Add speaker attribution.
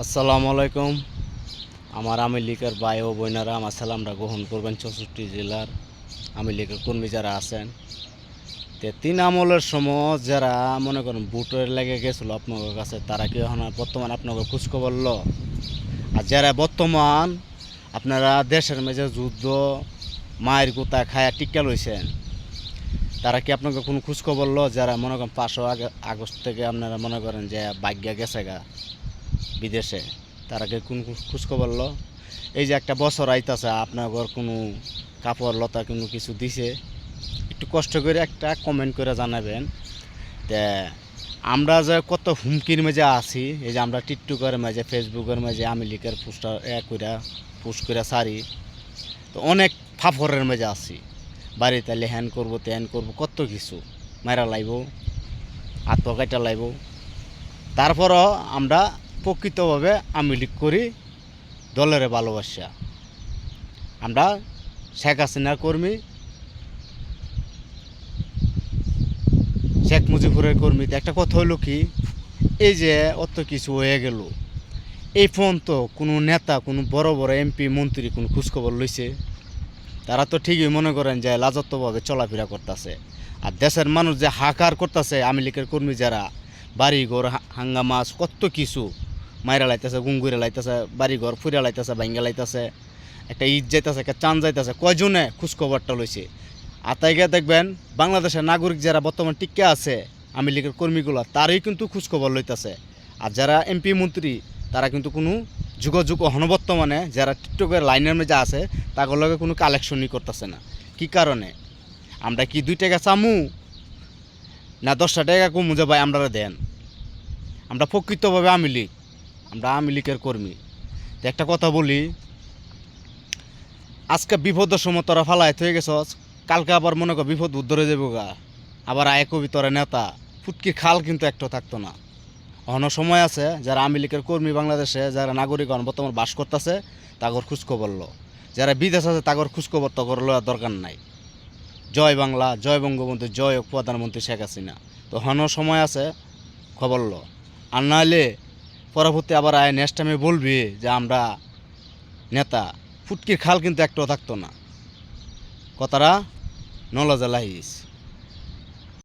Speaker 1: আসসালামু আলাইকুম। আমার আওয়ামী লীগের ভাই ও বোনেরা, আমার সালামটা গ্রহণ করবেন। 64 জেলার আওয়ামী লীগের কর্মী যারা আছেন, তে তিন আমলের সময় যারা মনে করেন ভোটের লেগে গেছিল আপনাদের কাছে, তারা কি এখন বর্তমান আপনাকে খোঁজখবর ল? আর যারা বর্তমান আপনারা দেশের মেঝে যুদ্ধ মায়ের গোতা খায়া টিকা লইছেন, তারা কি আপনাকে কোনো খোঁজখবর ল? যারা মনে করেন 5 আগস্ট থেকে আপনারা মনে করেন যে ভাগ্যা গেছে গা বিদেশে, তারাকে কোন খোঁজখবর ল? এই যে একটা বছর আইতাছে, আপনার ঘর কোনো কাপড় লতা কোনো কিছু দিছে? একটু কষ্ট করে একটা কমেন্ট করে জানাবেন। তে আমরা যে কত হুমকির মেজে আছি, এই যে আমরা টিকটকের মাঝে ফেসবুকের মাঝে আওয়ামী লীগের পোস্টার পোস্ট করে সারি, তো অনেক ফাফরের মেজে আছি। বাড়িতে তাইলে হ্যান করবো ত্যান করবো কত কিছু, মায়েরা লাইব, আত্মকাইটা লাইব। তারপরও আমরা প্রকৃতভাবে আওয়ামী লীগ করি দলের ভালোবাসা। আমরা শেখ হাসিনার কর্মী, শেখ মুজিবুরের কর্মী। একটা কথা হলো কি, এই যে অত কিছু হয়ে গেল, এই ফোন তো কোনো নেতা, কোনো বড় বড় এমপি মন্ত্রী কোনো খোঁজখবর লইছে? তারা তো ঠিকই মনে করেন যে লাজত্বভাবে চলাফেরা করতেছে। আর দেশের মানুষ যে হাহাকার করতেছে, আওয়ামী লীগের কর্মী যারা বাড়িঘর হাঙ্গামাস কত কিছু মাইরা লাইতেছে, গুঙ্গুরে লাইতেছে, বাড়িঘর ফুরা লাইতেছে, ভাঙ্গা লাইতেছে, একটা ঈদ যাইতেছে, একটা চান যাইতেছে, কয়জনে খোঁজখবরটা লইছে? আতাইগে দেখবেন বাংলাদেশের নাগরিক যারা বর্তমান টিকে আছে আওয়ামী লীগের কর্মীগুলো, তারই কিন্তু খোঁজখবর লইতেছে। আর যারা এমপি মন্ত্রী, তারা কিন্তু কোনো যুগ বর্তমানে যারা টিকটকের লাইনের মধ্যে আছে, তাগুলোকে কোনো কালেকশনই করতেছে না। কি কারণে? আমরা কি 2 টাকা চামু না 10টা টাকা কমু যে ভাই আমরা দেন? আমরা প্রকৃতভাবে আওয়ামী লীগ, আমরা আওয়ামী লীগের কর্মী। তো একটা কথা বলি, আজকে বিপদের সময় তোরা ফালায় হয়ে গেছ, কালকে আবার মনে কর বিপদ উদ্ধরে যাবো গা, আবার আয় কবি তোরা নেতা, ফুটকির খাল কিন্তু একটা থাকতো না। অন্য সময় আছে যারা আওয়ামী লীগের কর্মী বাংলাদেশে যারা নাগরিক বর্তমান বাস করতেছে, তাগর খোঁজখবর লো। যারা বিদেশ আছে তাগর খোঁজখবর তগর লওয়ার দরকার নাই। জয় বাংলা, জয় বঙ্গবন্ধু, জয় প্রধানমন্ত্রী শেখ হাসিনা। তো হন সময় আছে, খবর লো। আর নাহলে পরবর্তী আবার আয় নেক্সট টাইমে বলবি যে আমরা নেতা, ফুটকির খাল কিন্তু একটাও থাকতো না। কথাটা নলজা লাহিস।